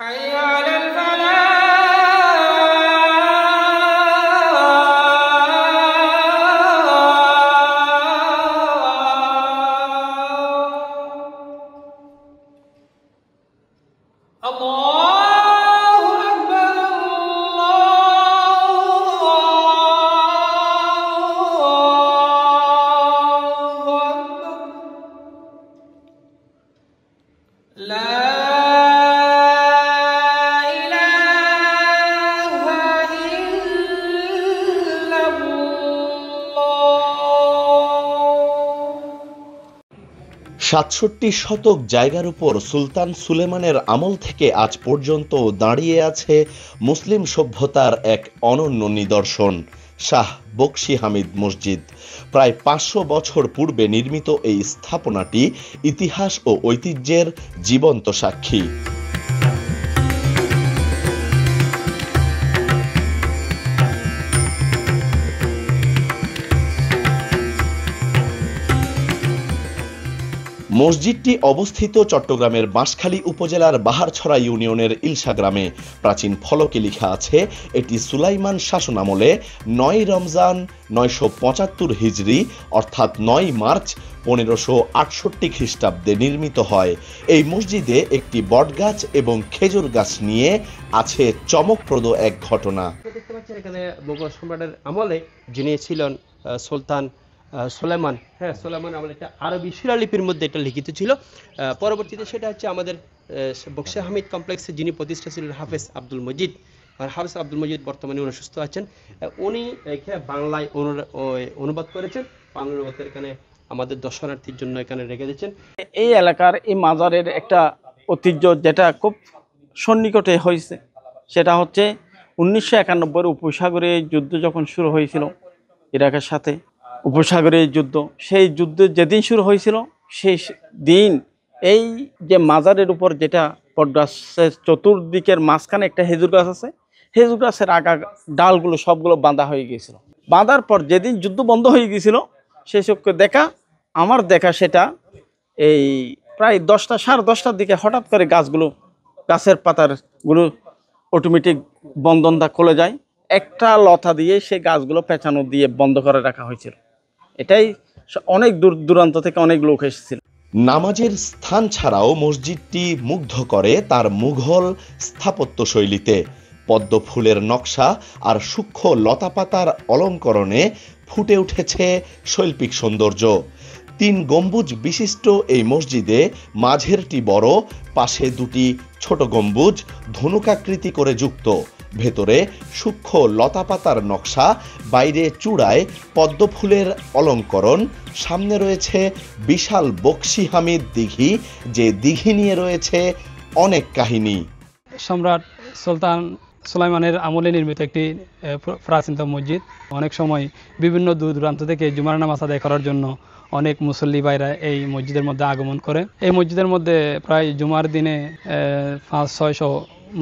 حي على الفلاح সাতষট্টি শতক জায়গার উপর সুলতান সুলেমানের আমল থেকে আজ পর্যন্ত দাঁড়িয়ে আছে মুসলিম সভ্যতার এক অনন্য নিদর্শন শাহ বকশী হামিদ মসজিদ। প্রায় ৫০০ বছর পূর্বে নির্মিত এই স্থাপনাটি ইতিহাস ও ঐতিহ্যের জীবন্ত সাক্ষী। মসজিদটি অবস্থিত চট্টগ্রামের বাঁশখালী উপজেলার বাহারছড়া ইউনিয়নের ইলশা গ্রামে। প্রাচীন ফলকে লেখা আছে এটি সুলাইমান শাসনামলে ৯ রমজান ৯৭৫ হিজরি অর্থাৎ ৯ মার্চ ১৫৬৮ খ্রিস্টাব্দে নির্মিত হয়। এই মসজিদে একটি বটগাছ এবং খেজুর গাছ নিয়ে আছে চমকপ্রদ এক ঘটনা। দেখতে পাচ্ছেন এখানে মোগল সম্রাটের আমলে যিনি ছিলেন সুলতান সুলেমান, সুলেমান আমলে একটা আরবি শিলালিপির মধ্যে এটা লিখিত ছিল। পরবর্তীতে সেটা হচ্ছে আমাদের বকশী হামিদ কমপ্লেক্সে যিনি প্রতিষ্ঠা ছিলেন হাফেজ আব্দুল মজিদ। আর হাফেজ আব্দুল মজিদ বর্তমানে উনি সুস্থ আছেন। উনি এখানে বাংলায় অনুবাদ করেছেন। বাংলা অনুবাদের এখানে আমাদের দর্শনার্থীর জন্য এখানে রেখে দিয়েছেন। এই এলাকার এই মাজারের একটা ঐতিহ্য যেটা খুব সন্নিকটে হয়েছে সেটা হচ্ছে ১৯৯১ উপসাগরে যুদ্ধ যখন শুরু হয়েছিল ইরাকের সাথে, উপসাগরের যুদ্ধ, সেই যুদ্ধ যেদিন শুরু হয়েছিল সেই দিন এই যে মাজারের উপর যেটা বটগাছের চতুর্দিকের মাঝখানে একটা খেজুর গাছ আছে, খেজুর গাছের আগা ডালগুলো সবগুলো বাঁধা হয়ে গিয়েছিল। বাঁধার পর যেদিন যুদ্ধ বন্ধ হয়ে গিয়েছিল সেই সবকে আমার দেখা সেটা এই প্রায় ১০টা সাড়ে ১০টার দিকে হঠাৎ করে গাছের পাতারগুলো অটোমেটিক বন্ধনটা খুলে যায়। একটা লতা দিয়ে সেই গাছগুলো পেঁচানো দিয়ে বন্ধ করে রাখা হয়েছিল। এটাই অনেক দূর দূরান্ত থেকে অনেক লোক এসেছিল। নামাজের স্থান ছাড়াও মসজিদটি মুগ্ধ করে তার মুঘল স্থাপত্য শৈলীতে। পদ্ম ফুলের নকশা আর সূক্ষ্ম লতাপাতার অলঙ্করণে ফুটে উঠেছে শৈল্পিক সৌন্দর্য। ৩ গম্বুজ বিশিষ্ট এই মসজিদে মাঝেরটি বড়, পাশে দুটি ছোট গম্বুজ ধনুকাকৃতি করে যুক্ত। ভেতরে সূক্ষ্ম লতাপাতার নকশা, বাইরে চূড়ায় পদ্ম ফুলের অলঙ্করণ। সামনে রয়েছে বিশাল বকশী হামিদ দিঘি, যে দিঘি নিয়ে রয়েছে অনেক কাহিনী। সম্রাট সুলতান সুলাইমানের আমলে নির্মিত একটি প্রাচীনতম মসজিদ। অনেক সময় বিভিন্ন দূর দূরান্ত থেকে জুমার নামাজ আদায় করার জন্য অনেক মুসল্লি ভাইরা এই মসজিদের মধ্যে আগমন করে। এই মসজিদের মধ্যে প্রায় জুমার দিনে ৫০০-৬০০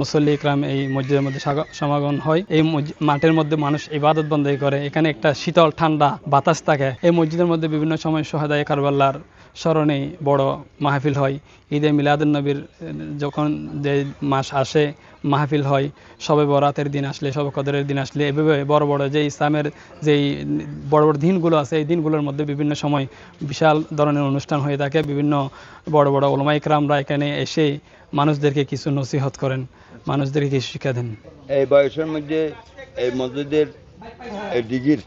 মুসল্লি ইকরাম এই মসজিদের মধ্যে সমাগম হয়। এই মাঠের মধ্যে মানুষ ইবাদত বন্দেগী করে। এখানে একটা শীতল ঠান্ডা বাতাস থাকে। এই মসজিদের মধ্যে বিভিন্ন সময় সোহাদায়ে কারবালার স্মরণে বড় মাহফিল হয়। ঈদে মিলাদুন্নবীর যখন যে মাস আসে মাহফিল হয়। শবে বরাতের দিন আসলে, শবে কদরের দিন আসলে, এভাবে বড় বড় যে ইসলামের যেই বড় বড় দিনগুলো আছে এই দিনগুলোর মধ্যে বিভিন্ন সময় বিশাল ধরনের অনুষ্ঠান হয়ে থাকে। বিভিন্ন বড় বড় উলামা ইকরামরা এখানে এসে মানুষদেরকে কিছু নসিহত করেন, মানুষদেরকে কিছু শিক্ষা দেন। এই বয়সের মধ্যে এই মসজিদের এই দিঘির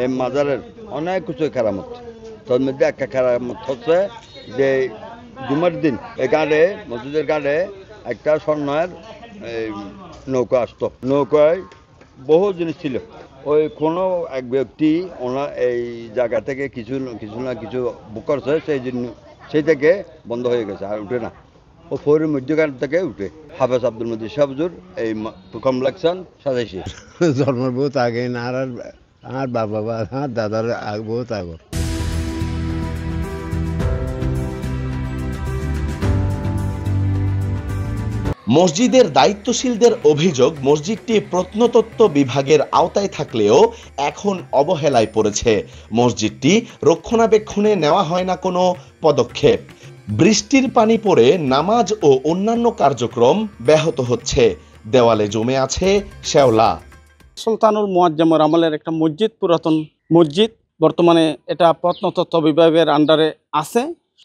এই মাজারের অনেক কিছু কেরামত। তার মধ্যে একটা কেরামত হচ্ছে যে জুমার দিন এখানে মসজিদের গাড়ে একটা স্বর্ণের নৌকা আসতো। নৌকায় বহু জিনিস ছিল। ওই কোনো এক ব্যক্তি ওনার এই জায়গা থেকে কিছু না কিছু বুক করছে, সেই থেকে বন্ধ হয়ে গেছে, আর উঠে না। ও ফোরের মধ্যখান থেকে উঠে হাফেজ আব্দুল মজিদ সাহেবজুর এই কমপ্লেক্সন সাজাইছে। জন্মের বহুত আগে না, আর বাবা আর দাদার বহুত আগে। মসজিদের দায়িত্বশীলদের অভিযোগ মসজিদটি প্রত্নতত্ত্ব বিভাগের আওতায় থাকলেও এখন অবহেলায় পড়েছে। মসজিদটি রক্ষণাবেক্ষণে নেওয়া হয় না কোনো পদক্ষেপ। বৃষ্টির পানি পড়ে নামাজ ও অন্যান্য কার্যক্রম ব্যাহত হচ্ছে, দেওয়ালে জমে আছে শ্যাওলা। সুলতানুল মুআজ্জমের আমলের একটা মসজিদ, পুরাতন মসজিদ, বর্তমানে এটা প্রত্নতত্ত্ব বিভাগের আন্ডারে আছে।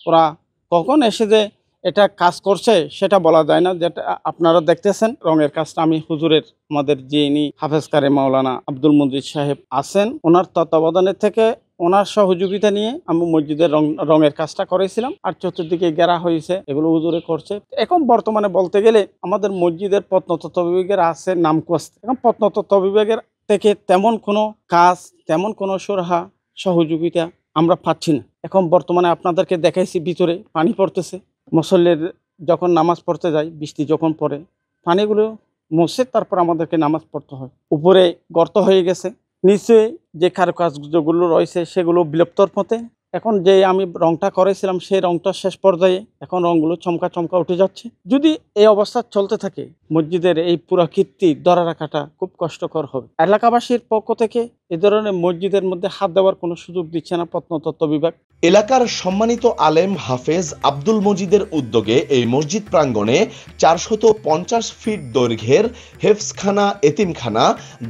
ওরা কখন এসে যে এটা কাজ করছে সেটা বলা যায় না। যেটা আপনারা দেখতেছেন রঙের কাজটা, আমি হুজুরের আমাদের যিনি হাফেজ কারি মাওলানা আব্দুল মজিদ সাহেব আছেন, ওনার তত্ত্বাবধানের থেকে ওনার সহযোগিতা নিয়ে আমি মসজিদের রঙের কাজটা করেছিলাম। আর চতুর্দিকে ঘেরা হয়েছে, এগুলো হুজুরে করছে। এখন বর্তমানে বলতে গেলে আমাদের মসজিদের প্রত্নতত্ত্ব বিভাগের আছে নামকোস্ত। এখন প্রত্নতত্ত্ব বিভাগের থেকে তেমন কোনো কাজ, তেমন কোনো সুরাহা সহযোগিতা আমরা পাচ্ছি না। এখন বর্তমানে আপনাদেরকে দেখাইছি, ভিতরে পানি পড়তেছে। মুসল্লির যখন নামাজ পড়তে যায়, বৃষ্টি যখন পড়ে, পানিগুলো মুছে তারপর আমাদেরকে নামাজ পড়তে হয়। উপরে গর্ত হয়ে গেছে, নিচে যে কারুকাজগুলো রয়েছে সেগুলো বিলুপ্তর পথে। এখন যে আমি রংটা করেছিলাম সেই রংটা শেষ পর্যায়ে, এখন রংগুলো চমকা চমকা উঠে যাচ্ছে। যদি এই অবস্থা চলতে থাকে, মসজিদের এই পুরা কীর্তি ধরে রাখাটা খুব কষ্টকর হবে। এলাকাবাসীর পক্ষ থেকে এ ধরনের মসজিদের মধ্যে হাত দেওয়ার কোনো সুযোগ দিচ্ছে না প্রত্নতত্ত্ব বিভাগ। এলাকার সম্মানিত আলেম হাফেজ আব্দুল মজিদের উদ্যোগে এই মসজিদ প্রাঙ্গণে 450 ফিট দৈর্ঘ্যের হেফজখানা, এতিমখানা,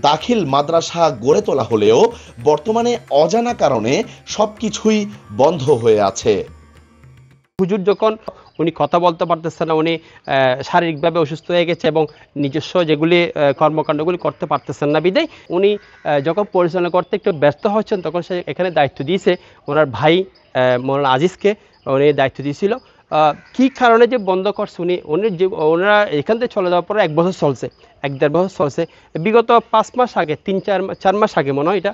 দাখিল মাদ্রাসা গড়ে তোলা হলেও বর্তমানে অজানা কারণে সবকিছুই বন্ধ হয়ে আছে। হুজুর যখন উনি কথা বলতে পারতেছেন না, উনি শারীরিকভাবে অসুস্থ হয়ে গেছে এবং নিজস্ব যেগুলি কর্মকাণ্ডগুলি করতে পারতেছেন না বিদায় উনি যখন পরিচালনা করতে একটু ব্যস্ত হচ্ছেন, তখন সে এখানে দায়িত্ব দিয়েছে ওনার ভাই মৌলানা আজিজকে, উনি দায়িত্ব দিয়েছিল। কী কারণে যে বন্ধ করছে, ওনারা এখান থেকে চলে যাওয়ার পরে 1 বছর চলছে, 1-1.5 বছর চলছে। বিগত 5 মাস আগে, 3-4 মাস আগে মনে হয় এটা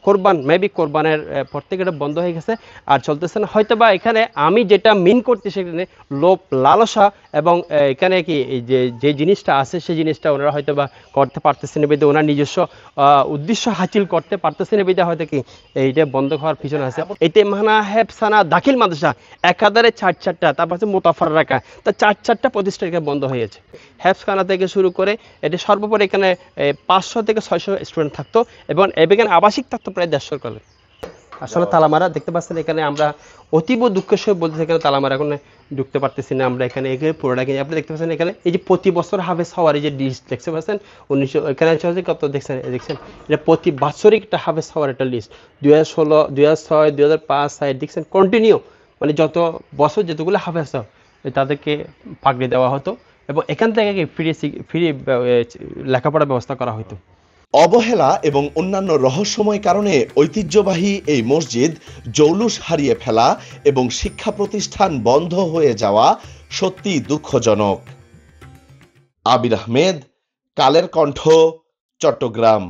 কোরবানের পর থেকে এটা বন্ধ হয়ে গেছে, আর চলতেছে না। হয়তো বা এখানে আমি যেটা মিন করতে, সেখানে লোভ লালসা এবং এখানে কি যে জিনিসটা আছে সেই জিনিসটা ওনারা হয়তো বা করতে পারতেছেন না, ওনার নিজস্ব উদ্দেশ্য হাসিল করতে পারতেছেন না, হয়তো কি এইটা বন্ধ হওয়ার পিছনে আছে। এতিমখানা, হেফজখানা, দাখিল মাদ্রাসা একাধারে 4-4টা, তারপর হচ্ছে মোতাফার রাখা, তা 4-4টা প্রতিষ্ঠান এখানে বন্ধ হয়ে গেছে। হেফজখানা থেকে শুরু করে এটা সর্বোপরি এখানে 500 থেকে 600 স্টুডেন্ট থাকতো এবং এখানে আবাসিক থাকতো প্রায় 150 করে। আসলে তালামারা দেখতে পাচ্ছেন, এখানে আমরা অতীব দুঃখের সঙ্গে বলতেছি, এখানে তালামারা এখন ঢুকতে পারতেছি না আমরা। এখানে পুরোটা কিনে আপনি দেখতে পাচ্ছেন, এখানে এই যে প্রতি বছর হাফেজ হওয়ার এই যে লিস্ট দেখতে পাচ্ছেন, 1900 এখানে কত দেখছেন, এটা প্রতি বাৎসরিক একটা হাফেজ হওয়ার একটা লিস্ট। 2016, 2006, 2005, 2006 দেখছেন কন্টিনিউ, মানে যত বছর যতগুলো হাফেজ হয় তাদেরকে পাগড়ি দেওয়া হতো এবং এখান থেকে ফ্রি লেখাপড়ার ব্যবস্থা করা হতো। অবহেলা এবং অন্যান্য রহস্যময় কারণে ঐতিহ্যবাহী এই মসজিদ জৌলুস হারিয়ে ফেলা এবং শিক্ষা প্রতিষ্ঠান বন্ধ হয়ে যাওয়া সত্যি দুঃখজনক। আবির আহমেদ, কালের কণ্ঠ, চট্টগ্রাম।